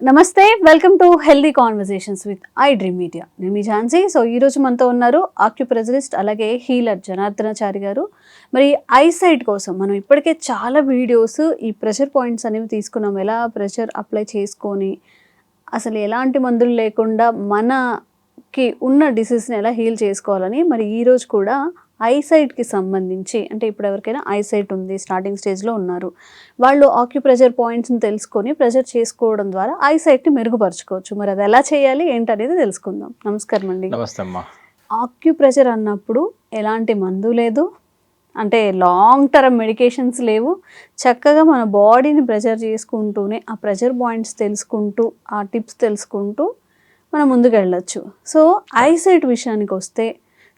నమస్తే, welcome to healthy conversations with I dream media. నేను మీ Jhansi. So ఈరోజు మనతో ఉన్నారు ఆక్యుప్రెజరిస్ట్ అలాగే హీలర్ జనార్దనాచారి గారు. మరి ఐసైట్ కోసం మనం ఇప్పటికే చాలా వీడియోస్ ఈ ప్రెషర్ పాయింట్స్ అనేవి తీసుకున్నాం. ఎలా ప్రెషర్ అప్లై చేసుకొని అసలు ఎలాంటి మందులు లేకుండా మనకి ఉన్న డిసీజ్ని ఎలా హీల్ చేసుకోవాలని. మరి ఈరోజు కూడా ఐసైట్కి సంబంధించి, అంటే ఇప్పుడు ఎవరికైనా ఐసైట్ ఉంది, స్టార్టింగ్ స్టేజ్లో ఉన్నారు, వాళ్ళు ఆక్యుప్రెషర్ పాయింట్స్ని తెలుసుకొని ప్రెషర్ చేసుకోవడం ద్వారా ఐసైట్ని మెరుగుపరచుకోవచ్చు. మరి అది ఎలా చేయాలి ఏంటనేది తెలుసుకుందాం. నమస్కారం అండి. నమస్తే అమ్మా. ఆక్యుప్రెషర్ అన్నప్పుడు ఎలాంటి మందు లేదు, అంటే లాంగ్ టర్మ్ మెడికేషన్స్ లేవు. చక్కగా మన బాడీని ప్రెషర్ చేసుకుంటూనే ఆ ప్రెషర్ పాయింట్స్ తెలుసుకుంటూ ఆ టిప్స్ తెలుసుకుంటూ మనం ముందుకు వెళ్ళొచ్చు. సో ఐసైట్ విషయానికి వస్తే,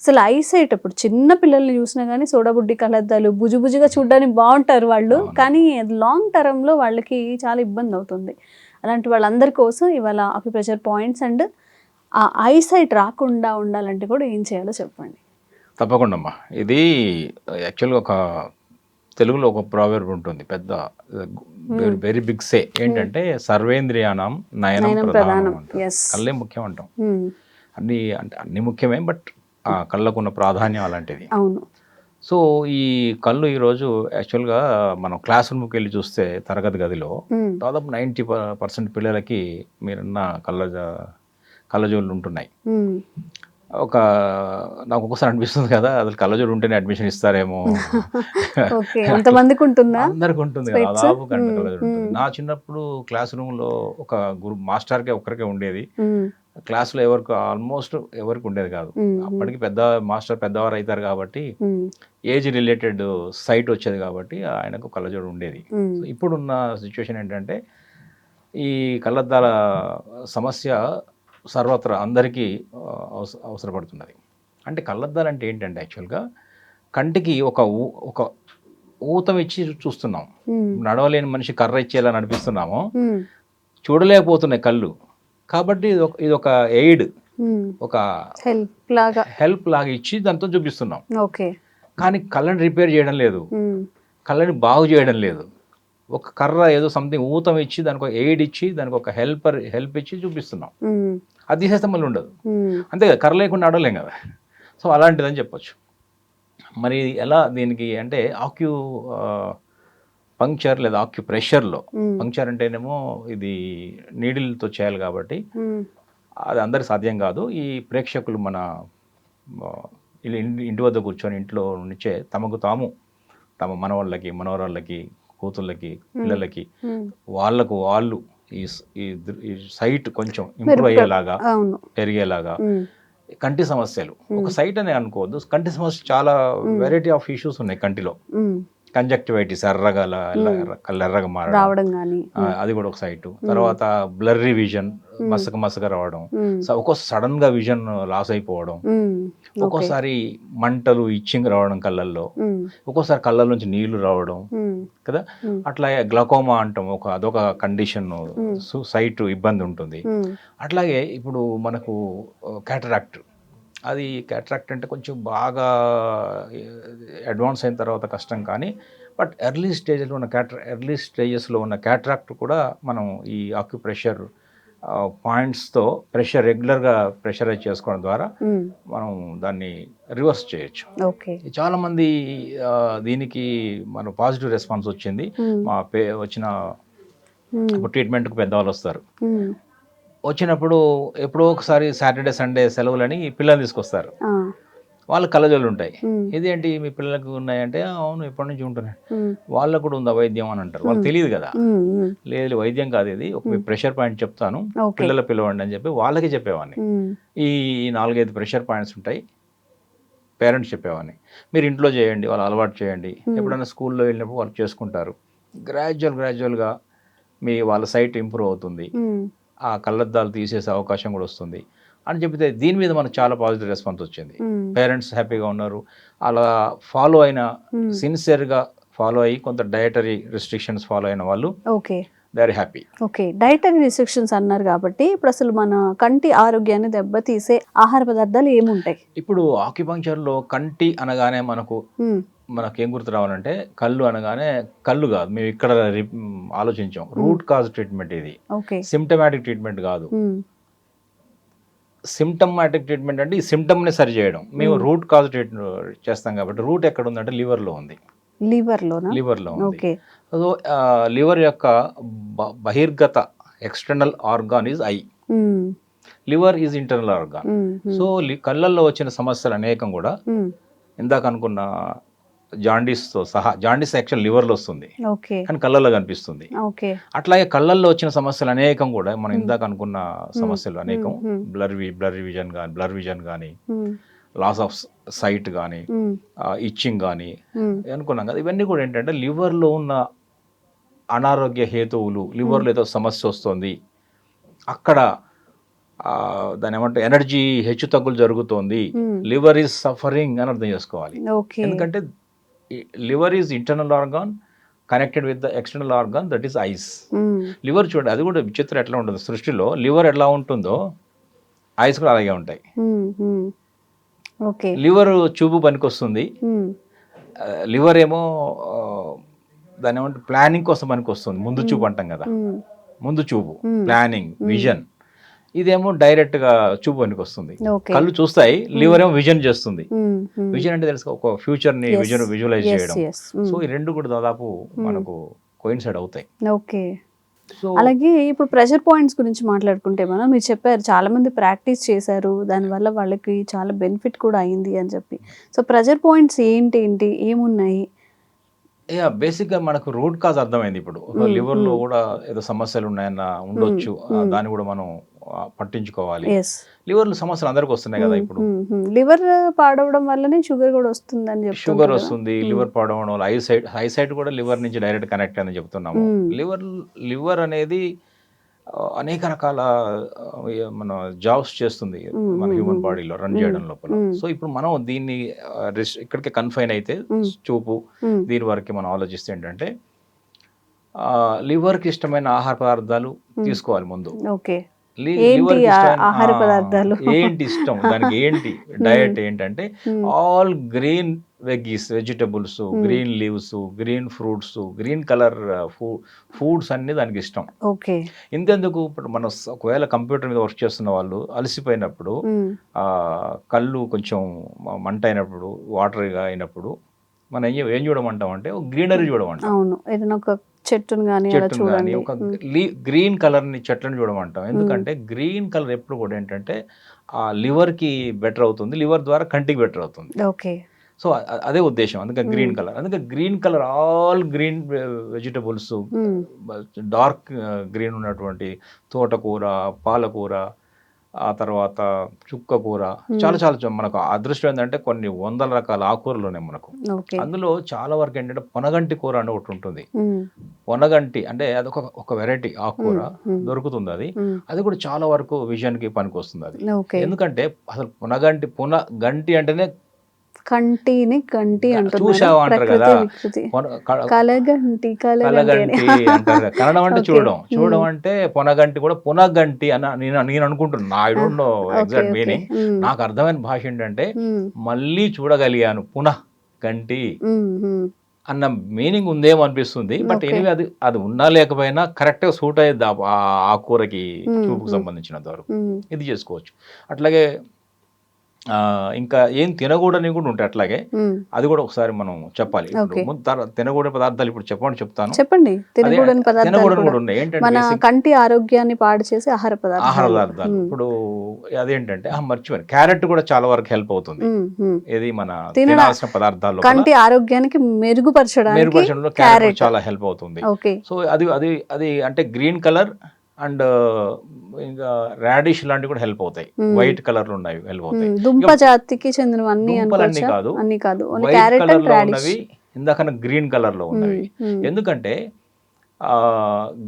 అసలు ఐసైట్ ఇప్పుడు చిన్న పిల్లల్ని చూసినా కానీ సోడాబుడ్డి కలద్దాలు బుజుబుజుగా చూడడానికి బాగుంటారు వాళ్ళు, కానీ లాంగ్ టర్మ్లో వాళ్ళకి చాలా ఇబ్బంది అవుతుంది. అలాంటి వాళ్ళందరి కోసం ఇవాళ ఆక్యుప్రెషర్ పాయింట్స్ అండ్ ఆ ఐసైట్ రాకుండా ఉండాలంటే కూడా ఏం చేయాలో చెప్పండి. తప్పకుండా అమ్మా. ఇది యాక్చువల్గా ఒక తెలుగులో ఒక ప్రావెర్బ్ ఉంటుంది, పెద్ద వెరీ బిగ్ సే ఏంటంటే సర్వేంద్రియానం నయనం ప్రధానం అంటారు. కళ్ళే ముఖ్యం అంటాం. అన్ని అంటే అన్ని ముఖ్యమే, బట్ ఆ కళ్ళకున్న ప్రాధాన్యం అలాంటిది. అవును. సో ఈ కళ్ళు ఈరోజు యాక్చువల్గా మనం క్లాస్ రూమ్కి వెళ్ళి చూస్తే తరగతి గదిలో దాదాపు 90% పిల్లలకి మీరున్న కళ్ళజోళ్ళు ఉంటున్నాయి. నాకు ఒకసారి అనిపిస్తుంది కదా, అసలు కళ్ళజోడు ఉంటేనే అడ్మిషన్ ఇస్తారేమో. అందరికి ఉంటుంది కదా, దాదాపు గంట కళ్ళజోడు ఉంటుంది. నా చిన్నప్పుడు క్లాస్ రూమ్లో ఒక మాస్టర్కే ఒక్కరికే ఉండేది. క్లాస్లో ఆల్మోస్ట్ ఎవరికి ఉండేది కాదు. అప్పటికి మాస్టర్ పెద్దవారు అవుతారు కాబట్టి ఏజ్ రిలేటెడ్ సైట్ వచ్చేది కాబట్టి ఆయనకు కళ్ళజోడు ఉండేది. ఇప్పుడున్న సిచ్యువేషన్ ఏంటంటే ఈ కళ్ళద్దాల సమస్య సర్వత్రా అందరికీ అవసరపడుతున్నది. అంటే కళ్ళద్దాలు అంటే ఏంటంటే యాక్చువల్గా కంటికి ఒక ఊతం ఇచ్చి చూస్తున్నాం. నడవలేని మనిషి కర్ర ఇచ్చేలా నడిపిస్తున్నాము, చూడలేకపోతున్నాయి కళ్ళు. కాబట్టి ఇది ఒక ఎయిడ్, ఒక హెల్ప్ లాగా ఇచ్చి దాంతో చూపిస్తున్నాం. కానీ కళ్ళని రిపేర్ చేయడం లేదు, కళ్ళని బాగు చేయడం లేదు. ఒక కర్ర ఏదో సంథింగ్ ఊతం ఇచ్చి దానికి ఒక ఎయిడ్ ఇచ్చి దానికి ఒక హెల్ప్ ఇచ్చి చూపిస్తున్నాం. అది తీసేస్తే మళ్ళీ ఉండదు. అంతే కదా, కర్ర లేకుండా నడవలేం కదా. సో అలాంటిదని చెప్పొచ్చు. మరి ఎలా దీనికి అంటే పంక్చర్ లేదా ఆక్యుప్రెషర్లో, పంక్చర్ అంటేనేమో ఇది నీడిల్తో చేయాలి కాబట్టి అది అందరికి సాధ్యం కాదు. ఈ ప్రేక్షకులు మన ఇంటి వద్ద కూర్చొని ఇంట్లో నుంచే తమ మనవాళ్ళకి మనవరాళ్ళకి కూతుళ్ళకి పిల్లలకి వాళ్ళు ఈ సైట్ కొంచెం ఇంప్రూవ్ అయ్యేలాగా పెరిగేలాగా. కంటి సమస్యలు ఒక సైట్ అనే అనుకోవద్దు, కంటి సమస్య చాలా వెరైటీ ఆఫ్ ఇష్యూస్ ఉన్నాయి కంటిలో. కంజక్టివైటిస్, ఎర్రగా మారడం, అది కూడా ఒక సైటు. తర్వాత బ్లర్రీ విజన్, మసక రావడం, ఒక్కోసారి సడన్ గా విజన్ లాస్ అయిపోవడం, ఒక్కోసారి మంటలు ఇచ్చింగ్ రావడం కళ్ళల్లో, ఒక్కోసారి కళ్ళ నుంచి నీళ్లు రావడం కదా. అట్లాగే గ్లకోమా అంటాం, అదొక కండిషన్, సైట్ ఇబ్బంది ఉంటుంది. అట్లాగే ఇప్పుడు మనకు క్యాటరాక్ట్, అది క్యాటరాక్ట్ అంటే కొంచెం బాగా అడ్వాన్స్ అయిన తర్వాత కష్టం, కానీ బట్ ఎర్లీ స్టేజెస్లో ఉన్న క్యాటరాక్ట్ కూడా మనం ఈ ఆక్యుప్రెషర్ పాయింట్స్తో రెగ్యులర్గా ప్రెషరైజ్ చేసుకోవడం ద్వారా మనం దాన్ని రివర్స్ చేయొచ్చు. చాలామంది దీనికి మన పాజిటివ్ రెస్పాన్స్ వచ్చింది. వచ్చిన ట్రీట్మెంట్కి పెద్దవాళ్ళు వస్తారు, వచ్చినప్పుడు ఎప్పుడో ఒకసారి సాటర్డే సండే సెలవులని పిల్లలు తీసుకొస్తారు. వాళ్ళకి కళ్ళజోళ్ళు ఉంటాయి. ఇదేంటి మీ పిల్లలకు ఉన్నాయంటే, అవును ఎప్పటి నుంచి ఉంటున్నాయి, వాళ్ళకు కూడా ఉందా వైద్యం అని అంటారు. వాళ్ళకి తెలియదు కదా. లేదు వైద్యం కాదు, ఇది ఒక ప్రెషర్ పాయింట్ చెప్తాను, పిల్లలు పిలవండి అని చెప్పి వాళ్ళకి చెప్పేవాడిని. ఈ 4-5 ప్రెషర్ పాయింట్స్ ఉంటాయి, పేరెంట్స్ చెప్పేవాడిని. మీరు ఇంట్లో చేయండి, వాళ్ళు అలవాటు చేయండి. ఎప్పుడైనా స్కూల్లో వెళ్ళినప్పుడు వాళ్ళు చేసుకుంటారు. గ్రాడ్యువల్గా వాళ్ళ సైట్ ఇంప్రూవ్ అవుతుంది, ఆ కళ్ళద్దాలు తీసేసే అవకాశం కూడా వస్తుంది అని చెప్తే దీని మీద మనకు చాలా పాజిటివ్ రెస్పాన్స్ వచ్చింది. పేరెంట్స్ హ్యాపీగా ఉన్నారు. అలా ఫాలో అయిన, సిన్సియర్గా ఫాలో అయ్యి కొంత డయటరీ రిస్ట్రిక్షన్స్ ఫాలో అయిన వాళ్ళు they are happy. Dietary restrictions అన్నారు కాబట్టి ఇప్పుడు అసలు మన కంటి ఆరోగ్యాన్ని దెబ్బతీసే ఆహార పదార్థాలు ఏముంటాయి? ఇప్పుడు ఆక్యుపంక్చర్లో కంటి అనగానే మనకు మనకేం గుర్తు రావాలంటే కళ్ళు అనగానే కళ్ళు కాదు, మేము ఇక్కడ ఆలోచించాం. రూట్ కాజ్ ట్రీట్మెంట్ ఇది, ఓకే. సిమ్టమాటిక్ ట్రీట్మెంట్ కాదు. సిమ్టమాటిక్ ట్రీట్మెంట్ అంటే ఈ సిమ్టమ్ని సరి చేయడం. మేము రూట్ కాజ్ ట్రీట్మెంట్ చేస్తాం కాబట్టి రూట్ ఎక్కడ ఉందంటే లివర్లో ఉంది. లివర్లో ఉంది. ఓకే. సో లివర్ యొక్క బహిర్గత external organ is eye, liver is internal organ. So కళ్ళల్లో వచ్చిన సమస్యలు అనేకం కూడా ఇందాక అనుకున్న జాండీస్తో సహా, జాండీస్ యాక్చువల్ లివర్లో వస్తుంది కానీ కళ్ళల్లో కనిపిస్తుంది. అట్లాగే కళ్ళల్లో వచ్చిన సమస్యలు అనేకం కూడా మనం ఇందాక అనుకున్న సమస్యలు అనేకం, బ్లర్ విజన్ కానీ లాస్ ఆఫ్ సైట్ కానీ ఇచ్చింగ్ కానీ అనుకున్నాం కదా. ఇవన్నీ కూడా ఏంటంటే లివర్లో ఉన్న అనారోగ్య హేతువులు, లివర్లో ఏదో సమస్య వస్తుంది, అక్కడ దాని ఏమంటే ఎనర్జీ హెచ్చు తగ్గులు జరుగుతోంది, లివర్ ఈజ్ సఫరింగ్ అని అర్థం చేసుకోవాలి. ఎందుకంటే liver is internal organ connected with the external organ that is eyes. Liver చూడండి, అది కూడా విచిత్రం ఎట్లా ఉంటుంది సృష్టిలో. లివర్ ఎలా ఉంటుందో ఐస్ కూడా అలాగే ఉంటాయి. లివర్ చూపు పనికొస్తుంది, లివర్ ఏమో దాని ఏమంటే ప్లానింగ్ కోసం పనికొస్తుంది. ముందు చూపు అంటాం కదా, ముందు చూపు, ప్లానింగ్, విజన్. ఇదేమో డైరెక్ట్ గా చూపు పనికి వస్తుంది. కళ్ళు చూస్తాయి, లివర్ ఏమో విజన్ చేస్తుంది. విజన్ అంటే తెలుసు, ఒక ఫ్యూచర్ ని విజువలైజ్ చేయడం. సో ఈ రెండు కూడా దాదాపు మనకు కోయిన్సైడ్ అవుతాయి. ఓకే. అలాగే ఇప్పుడు ప్రెషర్ పాయింట్స్ గురించి మాట్లాడుకుంటే మనం, మీరు చెప్పారు చాలా మంది ప్రాక్టీస్ చేశారు, దానివల్ల వాళ్ళకి చాలా బెనిఫిట్ కూడా అయింది అని చెప్పి. సో ప్రెషర్ పాయింట్స్ ఏంటి, ఏమున్నాయి? బేసిక్గా మనకు రూట్ కాజ్ అర్థమైంది. ఇప్పుడు లివర్లో కూడా ఏదో సమస్యలు ఉన్నాయన్న ఉండొచ్చు, దాన్ని కూడా మనం పట్టించుకోవాలి. లివర్లో సమస్యలు అందరికి వస్తున్నాయి కదా. ఇప్పుడు లివర్ పాడవడం వల్లనే షుగర్ కూడా వస్తుందని చెప్పి, షుగర్ వస్తుంది, లివర్ పాడవడం వల్ల ఐసైట్ కూడా లివర్ నుంచి డైరెక్ట్ కనెక్ట్ అని చెప్తున్నాము. లివర్ అనేది అనేక రకాల మన జాబ్స్ చేస్తుంది మన హ్యూమన్ బాడీలో రన్ చేయడం లోపల. సో ఇప్పుడు మనం దీన్ని ఇక్కడికి కన్ఫైన్ అయితే చూపు దీని వరకు మనం ఆలోచిస్తే ఏంటంటే లివర్కి ఇష్టమైన ఆహార పదార్థాలు తీసుకోవాలి ముందు. ఆహార పదార్థాలు ఏంటి ఇష్టం దానికి, ఏంటి డయట్ ఏంటంటే all green vegetables, green leaves, green fruits, green colour foods అన్ని దానికి ఇష్టం. ఇంతెందుకు, ఇప్పుడు మనం ఒకవేళ కంప్యూటర్ మీద వర్క్ చేస్తున్న వాళ్ళు అలసిపోయినప్పుడు, కళ్ళు కొంచెం మంట అయినప్పుడు, వాటర్గా అయినప్పుడు మనం ఏం చూడమంటాం అంటే గ్రీనరీ చూడమంటాం. చెట్టును కానీ ఒక గ్రీన్ కలర్ ని చెట్లను చూడమంటాం. ఎందుకంటే గ్రీన్ కలర్ ఎప్పుడు కూడా ఏంటంటే ఆ లివర్ కి బెటర్ అవుతుంది, లివర్ ద్వారా కంటికి బెటర్ అవుతుంది. సో అదే ఉద్దేశం, అందుకే గ్రీన్ కలర్. అందుకే green colour all green vegetables, dark green ఉన్నటువంటి తోటకూర, పాలకూర, ఆ తర్వాత చుక్క కూర, చాలా మనకు అదృష్టం ఏంటంటే కొన్ని వందల రకాల ఆకుకూరలు ఉన్నాయి మనకు. అందులో చాలా వరకు ఏంటంటే పొనగంటి కూర అని ఒకటి ఉంటుంది. పొనగంటి అంటే అది ఒక వెరైటీ ఆకుకూర దొరుకుతుంది. అది కూడా చాలా వరకు విజన్ కి పనికి వస్తుంది అది. ఎందుకంటే అసలు పొనగంటి అంటేనే కంటిని గంటి చూసావా అంటారు కదా, కలగంటి అంటారు. కన్నడం అంటే చూడడం అంటే పొనగంటి కూడా పునగంటి అని నేను అనుకుంటున్నాను. I don't know exact meaning. నాకు అర్థమైన భాష ఏంటంటే మళ్ళీ చూడగలిగాను, పునః గంటి అన్న మీనింగ్ ఉందేమో అనిపిస్తుంది. బట్ ఎనివే అది ఉన్నా లేకపోయినా కరెక్ట్ గా సూట్ అయ్యేది ఆ కూరకి, చూపుకు సంబంధించినంత వరకు ఇది చేసుకోవచ్చు. అట్లాగే ఇంకా ఏం తినకూడని కూడా ఉంటాయి. అట్లాగే అది కూడా ఒకసారి మనం చెప్పాలి. తినకూడని పదార్థాలు ఇప్పుడు చెప్పండి. తినకూడని పదార్థాలు కూడా ఉన్నాయి. ఏంటంటే కంటి ఆరోగ్యాన్ని పాడు చేసే ఆహార పదార్థాలు. ఇప్పుడు అదేంటంటే మర్చిపోయాను, క్యారెట్ కూడా చాలా వరకు హెల్ప్ అవుతుంది. ఇది మన తినాల్సిన పదార్థాల్లో కంటి ఆరోగ్యానికి మెరుగుపరచడంలో క్యారెట్ చాలా హెల్ప్ అవుతుంది. సో అది అంటే గ్రీన్ కలర్ అండ్ ఇంకా రాడిష్ లాంటివి కూడా హెల్ప్ అవుతాయి. వైట్ కలర్ లో ఉన్నవి హెల్ప్ అవుతాయి. దుంప జాతికి చెందినవన్నీ కాదు, వైట్ కలర్ లో ఉన్నవి, ఇందాక గ్రీన్ కలర్ లో ఉన్నవి. ఎందుకంటే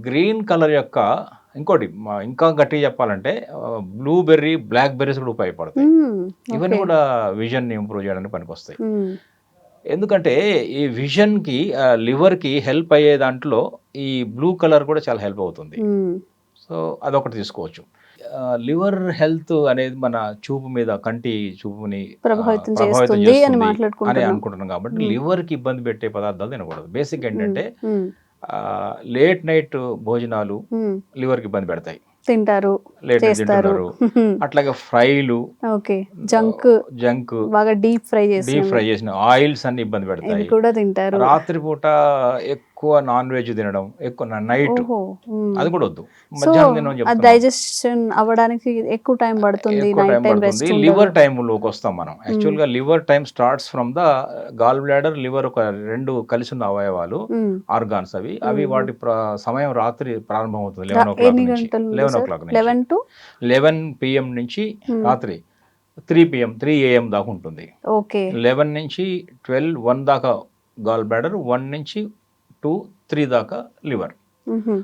గ్రీన్ కలర్ యొక్క ఇంకోటి ఇంకా గట్టిగా చెప్పాలంటే బ్లూబెర్రీ, బ్లాక్ బెర్రీస్ కూడా ఉపయోగపడతాయి. ఇవన్నీ కూడా విజన్ ని ఇంప్రూవ్ చేయడానికి పనికొస్తాయి. ఎందుకంటే ఈ విజన్ కి, లివర్ కి హెల్ప్ అయ్యే దాంట్లో ఈ బ్లూ కలర్ కూడా చాలా హెల్ప్ అవుతుంది. సో అదొకటి తీసుకోవచ్చు. లివర్ హెల్త్ అనేది మన చూపు మీద కంటి చూపుని ప్రభావితం ప్రభావితం చేస్తుంది అని చేస్తుంది అని మాట్లాడుకుంటున్నాం. అనుకుంటున్నాం కాబట్టి లివర్ కి ఇబ్బంది పెట్టే పదార్థాలు తినకూడదు. బేసిక్ ఏంటంటే మ్మ్. లేట్ నైట్ భోజనాలు మ్మ్. లివర్ కి ఇబ్బంది పెడతాయి. తింటారు, లేట్ నైట్ చేస్తారు. తింటున్నారు. అట్లాగే ఫ్రైలు, ఓకే, జంక్ జంక్, బాగా డీప్ ఫ్రై డీప్ ఫ్రై చేసిన ఆయిల్స్ అన్ని ఇబ్బంది ఇవి పెడతాయి. కూడా తింటారు. రాత్రిపూట ఎక్కువ నాన్ వెజ్ తినడం, ఎక్కువ నైట్ ఓహో. అది కూడా వద్దు. సో మధ్యాహ్నం తినమని చెప్తున్నాం. డైజెషన్ అవ్వడానికి ఎక్కువ టైం పడుతుంది. ఎక్కువ నైట్ టైం టైం పడుతుంది. రెస్ట్ లివర్ టైంలోకి వస్తాం మనం. యాక్చువల్గా liver time starts from the gall bladder. Liver ఒక రెండు కలిసి ఉన్న అవయవాలు, ఆర్గాన్స్ అవి వాటి సమయం రాత్రి ప్రారంభమవుతుంది 11 ఎన్ని o'clock నుంచి. గంటలు 11 o'clock నుంచి 11 to 11 PM నుంచి రాత్రి 3 PM 3 AM దాకా ఉంటుంది. ఓకే. 11 నుంచి 12 1 దాకా గాల్ బ్లాడర్, 1 నుంచి 2 3 దాకా లివర్.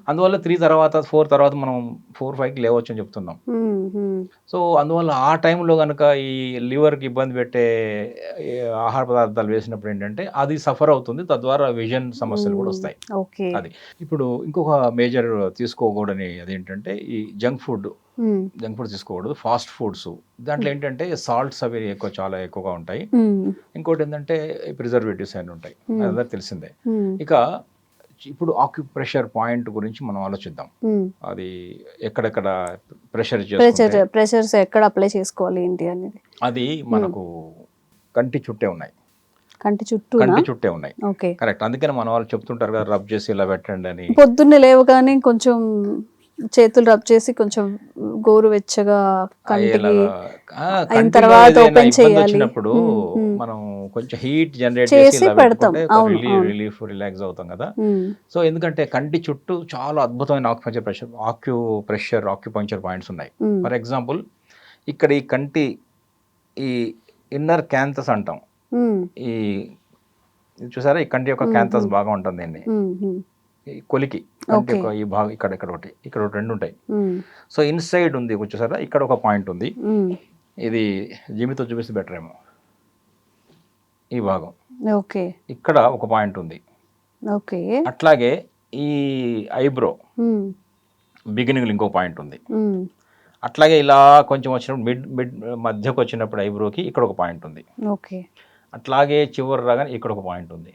అందువల్ల 3 తర్వాత 4 తర్వాత మనం 4-5కి లేవచ్చు అని చెప్తున్నాం. సో అందువల్ల ఆ టైంలో కనుక ఈ లివర్కి ఇబ్బంది పెట్టే ఈ ఆహార పదార్థాలు వేసినప్పుడు ఏంటంటే అది సఫర్ అవుతుంది, తద్వారా విజన్ సమస్యలు కూడా వస్తాయి. ఓకే. అది ఇప్పుడు ఇంకొక మేజర్ తీసుకోకూడని అదేంటంటే ఈ జంక్ ఫుడ్ తీసుకోకూడదు. ఫాస్ట్ ఫుడ్స్ దాంట్లో ఏంటంటే సాల్ట్స్ అవి చాలా ఎక్కువగా ఉంటాయి. ఇంకోటి ఏంటంటే ప్రిజర్వేటివ్స్ అని ఉంటాయి, అదంతా తెలిసిందే. ఇక ఇప్పుడు ఆక్యుప్రెషర్ పాయింట్ గురించి మనం ఆలోచిద్దాం. అది ఎక్కడెక్కడ ప్రెషర్స్ ఎక్కడ అప్లై చేసుకోవాలి ఏంటి అనేది. అది మనకు కంటి చుట్టే ఉన్నాయి. కంటి చుట్టే ఉన్నాయి. Okay, correct. అందుకని మన వాళ్ళు చెప్తుంటారు కదా, రబ్ చేసి ఇలా పెట్టండి అని. పొద్దున్నే లేవగానే కొంచెం చేతులు రబ్ చేసి కొంచెం గోరువెచ్చగా కంటికి అయిన తర్వాత ఓపెన్ చేయాలి. వచ్చినప్పుడు మనం కొంచెం హీట్ జనరేట్ చేసి పెడతాం, రిలాక్స్ అవుతాం కదా. సో ఎందుకంటే కంటి చుట్టూ చాలా అద్భుతమైన ఆక్యుపంక్చర్ పాయింట్స్ ఉన్నాయి. ఫర్ ఎగ్జాంపుల్ ఇక్కడ ఈ కంటి ఈ ఇన్నర్ క్యాంథస్ అంటాం. ఈ చూసారా, ఈ కంటి యొక్క క్యాంథస్ బాగా ఉంటుంది. దీన్ని ఈ కొలికి కంటి యొక్క ఈ భాగం ఇక్కడ ఒకటి రెండు ఉంటాయి. సో ఇన్సైడ్ ఉంది చూసారా, ఇక్కడ ఒక పాయింట్ ఉంది. ఇది జిమ్మితో చూపిస్తే బెటర్ ఏమో. ఈ భాగం ఓకే, ఇక్కడ ఒక పాయింట్ ఉంది. ఓకే, అట్లాగే ఈ ఐబ్రో బిగినింగ్ ఇంకో పాయింట్ ఉంది. అట్లాగే ఇలా కొంచెం వచ్చినప్పుడు మిడ్ మధ్యకు వచ్చినప్పుడు ఐబ్రోకి ఇక్కడ ఒక పాయింట్ ఉంది. ఓకే, అట్లాగే చివరి రాగానే ఇక్కడ ఒక పాయింట్ ఉంది.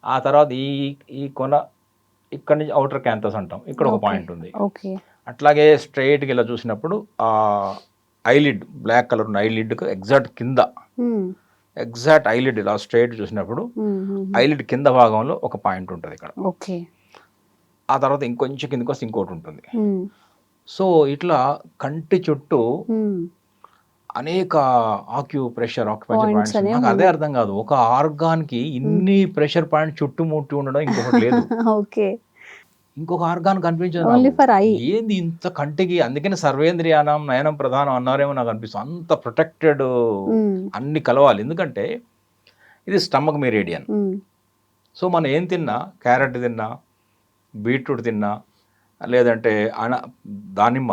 ఆ తర్వాత ఈ కొన ఇక్కడ నుంచి అవుటర్ క్యాంథస్ అంటాం, ఇక్కడ ఒక పాయింట్ ఉంది. అట్లాగే స్ట్రైట్గా ఇలా చూసినప్పుడు ఆ ఐలిడ్ బ్లాక్ కలర్ ఉన్న ఐలిడ్కు ఎగ్జాక్ట్ కింద ఐలిడ్ ఇలా స్ట్రైట్ చూసినప్పుడు ఐలిడ్ కింద భాగంలో ఒక పాయింట్ ఉంటుంది ఇక్కడ. ఆ తర్వాత ఇంకొంచెం కిందకి వస్తే ఇంకోటి ఉంటుంది. సో ఇట్లా కంటి చుట్టూ అనేక ఆక్యుపంక్చర్ పాయింట్స్. నాకు అదే అర్థం కాదు, ఒక ఆర్గాన్ కి ఇన్ని ప్రెషర్ పాయింట్ చుట్టుముట్టి ఉండడం ఇంకొకటి లేదు. ఇంకొక ఆర్గాన్ కనిపించదు ఏంది ఇంత కంటికి. అందుకని సర్వేంద్రియానం నయనం ప్రధానం అన్నారేమో నాకు అనిపిస్తుంది. అంత ప్రొటెక్టెడ్, అన్ని కలవాలి. ఎందుకంటే ఇది స్టమక్ మెరిడియన్. సో మనం ఏం తిన్నా, క్యారెట్ తిన్నా, బీట్రూట్ తిన్నా, లేదంటే దానిమ్మ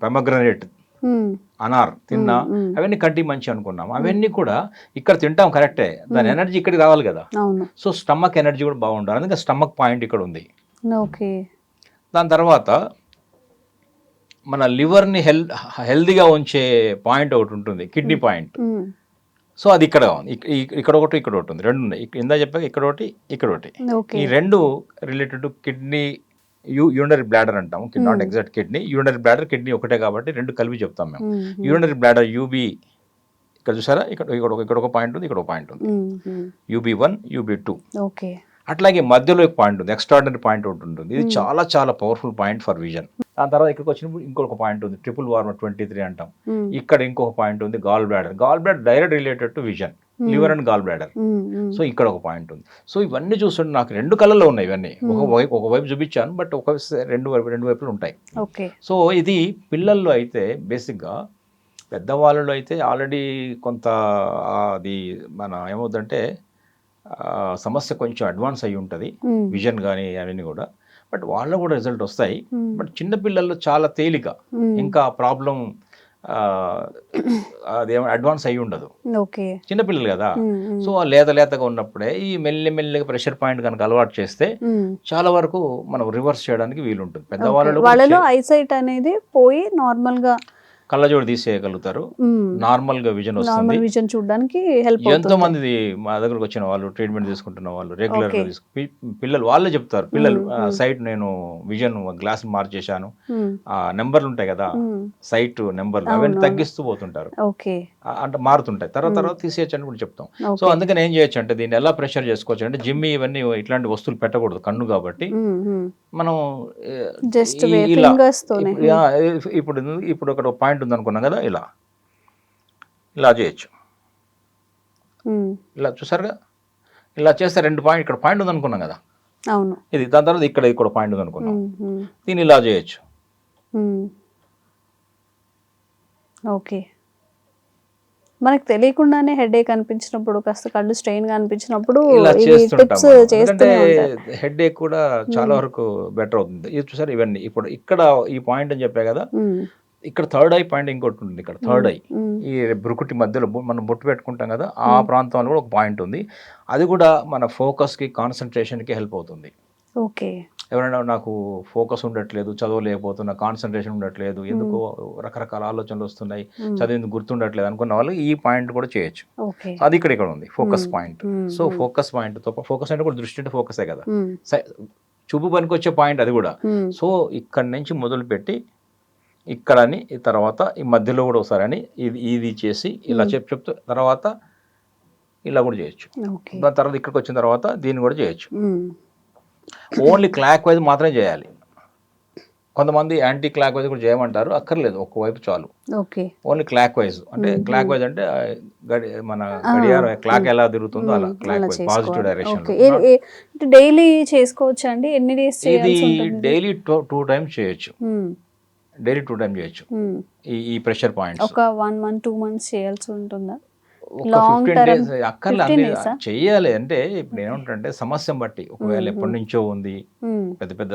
పొమగ్రనేట్ అనార్ తిన్నా, అవన్నీ కంటి మంచి అనుకున్నాం. అవన్నీ కూడా ఇక్కడ తింటాం కరెక్టే, దాని ఎనర్జీ ఇక్కడికి రావాలి కదా. సో స్టమక్ ఎనర్జీ కూడా బాగుండాలి. అందుకే స్టమక్ పాయింట్ ఇక్కడ ఉంది. దాని తర్వాత మన లివర్ని హెల్దీగా ఉంచే పాయింట్ ఒకటి ఉంటుంది, కిడ్నీ పాయింట్. సో అది ఇక్కడ ఉంది. ఇక్కడ ఒకటి ఉంది, రెండు ఉన్నాయి. ఇందా చెప్పాక ఇక్కడ ఒకటి. ఈ రెండు related to kidney, urinary bladder అంటాం. Not exact kidney, urinary bladder, kidney ఒకటే కాబట్టి రెండు కలిపి చెప్తాం మేము. యూరినరీ బ్లాడర్ యూబీ ఇక్కడ చూసారా, ఇక్కడ ఒక పాయింట్ ఉంది, ఇక్కడ ఒక పాయింట్ ఉంది. UB1 UB2. అట్లాగే మధ్యలో ఒక పాయింట్ ఉంది, ఎక్స్ట్రాడినరీ పాయింట్ ఒకటి ఉంటుంది. ఇది చాలా చాలా పవర్ఫుల్ పాయింట్ ఫర్ విజన్. దాని తర్వాత ఇక్కడికి వచ్చినప్పుడు ఇంకొక పాయింట్ ఉంది, ట్రిపుల్ వార్మర్ 23 అంటాం. ఇక్కడ ఇంకొక పాయింట్ ఉంది, gall bladder direct related to vision, liver and gall bladder. So ఇక్కడ ఒక పాయింట్ ఉంది. సో ఇవన్నీ చూస్తుంటే నాకు రెండు కళల్లో ఉన్నాయి. ఇవన్నీ ఒకవైపు చూపించాను, బట్ రెండు వైపులు ఉంటాయి. సో ఇది పిల్లల్లో అయితే బేసిక్గా, పెద్దవాళ్ళలో అయితే ఆల్రెడీ కొంత అది మన ఏమవుతుందంటే సమస్య కొంచెం అడ్వాన్స్ అయ్యి ఉంటుంది, విజన్ కానీ అవన్నీ కూడా. బట్ వాళ్ళలో కూడా రిజల్ట్ వస్తాయి. బట్ చిన్నపిల్లల్లో చాలా తేలిక, ఇంకా ప్రాబ్లం అదేమో అడ్వాన్స్ అయ్యి ఉండదు, ఓకే. చిన్నపిల్లలు కదా. సో లేతగా ఉన్నప్పుడే ఈ మెల్లిగా ప్రెషర్ పాయింట్ కనుక అలవాటు చేస్తే చాలా వరకు మనం రివర్స్ చేయడానికి వీలుంటుంది. వాళ్ళలో ఐసైట్ అనేది పోయి నార్మల్ గా కళ్ళజోడు తీసేయగలుగుతారు, నార్మల్ గా విజన్ వస్తుంది. విజన్ చూడడానికి హెల్ప్. ఎంతో మంది మా దగ్గరకు వచ్చిన వాళ్ళు, ట్రీట్మెంట్ తీసుకుంటున్న వాళ్ళు, రెగ్యులర్ గా పిల్లలు వాళ్ళే చెప్తారు, పిల్లలు సైట్ నేను విజన్ గ్లాస్ మార్చేశాను, ఆ నెంబర్లు ఉంటాయి కదా సైట్ నెంబర్లు, అవన్నీ తగ్గిస్తూ పోతుంటారు, అంటే మారుతుంటాయి, తర్వాత తీసేయచ్చు అని కూడా చెప్తాం. సో అందుకని ఏం చేయొచ్చు అంటే దీన్ని ఎలా ప్రెషర్ చేసుకోవచ్చు అంటే జిమ్ ఇవన్నీ ఇట్లాంటి వస్తువులు పెట్టకూడదు కన్ను కాబట్టి మనం జస్ట్ ఇప్పుడు ఒక పాయింట్ ఉంది అనుకున్నాం కదా, ఇలా చేయొచ్చు, ఇలా చూసారుగా, ఇలా చేస్తే 2 పాయింట్ ఇక్కడ పాయింట్ ఉంది అనుకున్నాం కదా, అవును ఇది దాని తర్వాత ఇక్కడ పాయింట్ ఉంది అనుకున్నాం, దీన్ని ఇలా చేయొచ్చు. ఓకే. మనకు తెలియకుండానే హెడేక్ అనిపించినప్పుడు, కాస్త కళ్ళు స్ట్రెయిన్ గా అనిపించినప్పుడు హెడేక్ కూడా చాలా వరకు బెటర్ అవుతుంది. ఇది చూసారు, ఇవన్నీ ఇప్పుడు ఇక్కడ ఈ పాయింట్ అని చెప్పా కదా, ఇక్కడ థర్డ్ ఐ పాయింట్ ఇంకోటి ఉంటుంది, ఇక్కడ థర్డ్ ఐ ఈ బ్రుకుటి మధ్యలో మనం బొట్టు పెట్టుకుంటాం కదా, ఆ ప్రాంతంలో కూడా ఒక పాయింట్ ఉంది, అది కూడా మన ఫోకస్కి కాన్సన్ట్రేషన్కి హెల్ప్ అవుతుంది. ఓకే. ఎవరైనా నాకు ఫోకస్ ఉండట్లేదు, చదవలేకపోతున్నా, కాన్సన్ట్రేషన్ ఉండట్లేదు, ఎందుకో రకరకాల ఆలోచనలు వస్తున్నాయి, చదివి గుర్తుండట్లేదు అనుకున్న వాళ్ళు ఈ పాయింట్ కూడా చేయొచ్చు. అది ఇక్కడ ఉంది focus point. So focus point తో ఫోకస్ అంటే కూడా దృష్టి అంటే ఫోకసే కదా, చూపు పనికి వచ్చే పాయింట్ అది కూడా. సో ఇక్కడ నుంచి మొదలు పెట్టి ఇక్కడని, తర్వాత ఈ మధ్యలో కూడా ఒకసారి అని ఇది చేసి ఇలా చెప్తూ తర్వాత ఇలా కూడా చేయొచ్చు. దాని తర్వాత ఇక్కడికి వచ్చిన తర్వాత దీన్ని కూడా చేయొచ్చు. ఓన్లీ క్లాక్ వైజ్ మాత్రమే చేయాలి. కొంతమంది యాంటీ క్లాక్ వైజ్ కూడా చేయమంటారు, అక్కర్లేదు, ఒకవైపు చాలు. ఓన్లీ క్లాక్ వైజ్ అంటే క్లాక్ వైజ్ అంటే మన గడియారం క్లాక్ ఎలా తిరుగుతుందో అలా clock wise, positive direction. Daily చేసుకోవచ్చు అండి? ఎన్ని డేస్? ఇది డైలీ 2 times చేయొచ్చు, డైలీ 2 times చేయొచ్చు. ఈ ప్రెషర్ పాయింట్స్ ఒక 1 month 2 months చేయాల్సి ఉంటుందా? ఒక 15 days అక్కర్లే, అన్ని చెయ్యాలి. అంటే ఇప్పుడు ఏమంటే సమస్యను బట్టి, ఒకవేళ ఎప్పటి నుంచో ఉంది, పెద్ద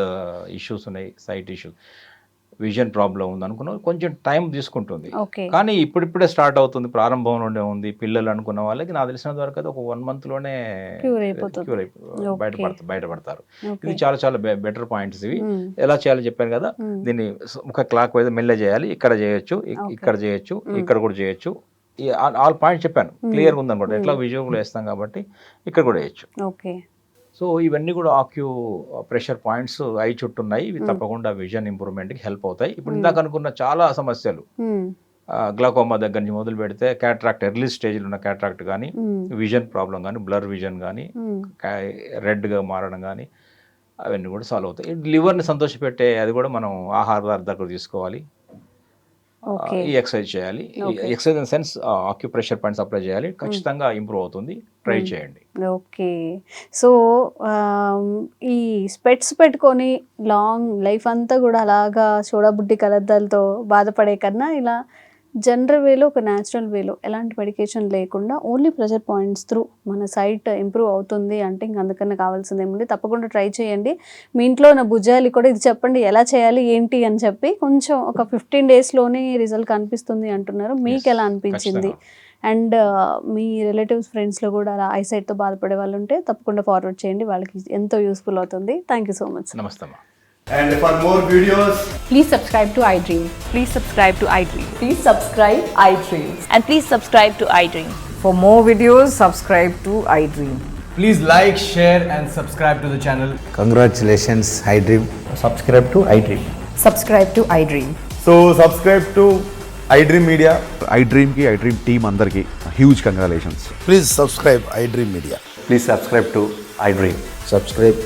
ఇష్యూస్ ఉన్నాయి, సైట్ ఇష్యూస్, విజన్ ప్రాబ్లం ఉంది అనుకున్న కొంచెం టైం తీసుకుంటుంది. కానీ ఇప్పుడిప్పుడే స్టార్ట్ అవుతుంది, ప్రారంభంలోనే ఉంది. పిల్లలు అనుకున్న వాళ్ళకి నాకు తెలిసినంత వరకు అయితే ఒక 1 month లోనే బయటపడతారు. ఇది చాలా బెటర్ పాయింట్స్ ఇవి. ఎలా చేయాలో చెప్పాను కదా, దీన్ని ఒక క్లాక్ వైజ్ మెల్ల చేయాలి. ఇక్కడ చేయొచ్చు, ఇక్కడ చేయొచ్చు, ఇక్కడ కూడా చేయొచ్చు. ఆల్ పాయింట్స్ చెప్పాను, క్లియర్గా ఉందనుకోండి. ఎట్లా విజువల్ వేస్తాం కాబట్టి ఇక్కడ కూడా వేయచ్చు. సో ఇవన్నీ కూడా ఆక్యూ ప్రెషర్ పాయింట్స్ ఐ చుట్టూ ఉన్నాయి. ఇవి తప్పకుండా విజన్ ఇంప్రూవ్మెంట్కి హెల్ప్ అవుతాయి. ఇప్పుడు ఇందాక అనుకున్న చాలా సమస్యలు, గ్లాకోమా దగ్గర నుంచి మొదలు పెడితే క్యాట్రాక్ట్, ఎర్లీ స్టేజ్లో ఉన్న క్యాట్రాక్ట్ కానీ, విజన్ ప్రాబ్లం కానీ, బ్లర్ విజన్ కానీ, రెడ్గా మారడం కానీ, అవన్నీ కూడా సాల్వ్ అవుతాయి. లివర్ని సంతోషపెట్టే అది కూడా మనం ఆహార పదార్థాలు తీసుకోవాలి, ఈ ఎక్సర్సైజ్ చేయాలి. Exercise in sense acupressure points apply చేయాలి, ఖచ్చితంగా ఇంప్రూవ్ అవుతుంది. ట్రై చేయండి. ఓకే. సో ఈ స్పెట్స్ పెట్టుకొని లాంగ్ లైఫ్ అంతా కూడా అలాగా చూడబుడ్డి కలద్దాలతో బాధపడే కన్నా ఇలా జనరల్ వేలో, ఒక న్యాచురల్ వేలో, ఎలాంటి మెడికేషన్ లేకుండా ఓన్లీ ప్రెషర్ పాయింట్స్ త్రూ మన సైట్ ఇంప్రూవ్ అవుతుంది అంటే ఇంక అందుకన్నా కావాల్సింది ఏముంది. తప్పకుండా ట్రై చేయండి. మీ ఇంట్లో ఉన్న భుజాలు కూడా ఇది చెప్పండి ఎలా చేయాలి ఏంటి అని చెప్పి, కొంచెం ఒక 15 daysలోనే రిజల్ట్ కనిపిస్తుంది అంటున్నారు. మీకు ఎలా అనిపించింది? అండ్ మీ రిలేటివ్స్, ఫ్రెండ్స్లో కూడా అలా ఐసైట్తో బాధపడే వాళ్ళు ఉంటే తప్పకుండా ఫార్వర్డ్ చేయండి, వాళ్ళకి ఎంతో యూస్ఫుల్ అవుతుంది. Thank you so much. నమస్తే. And for more videos, please subscribe to iDream. Please subscribe to iDream. Please subscribe iDream. And please subscribe to iDream. For more videos, subscribe to iDream. please like, share and subscribe to the channel. Congratulations, iDream. Subscribe to iDream. Subscribe to iDream. So subscribe to iDream Media. iDream ki iDream team andarki huge congratulations. Please subscribe iDream Media. Please subscribe to iDream. Subscribe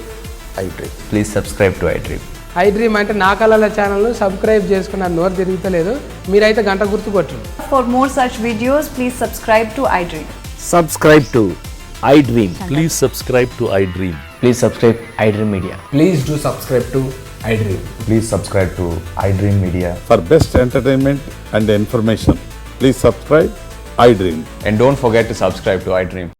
iDream. Please subscribe to iDream. iDream అంటే నా కళల ఛానల్ను subscribe చేసుకున్న నోరు తిరుగుతలేదు, మీరైతే గంట గుర్తు కొట్టండి. For more such videos, please subscribe to iDream. Subscribe to iDream. Please subscribe to iDream. Please subscribe iDream Media. Please do subscribe to iDream. Please subscribe to iDream Media. For best entertainment and information, please subscribe iDream. And don't forget to subscribe to iDream.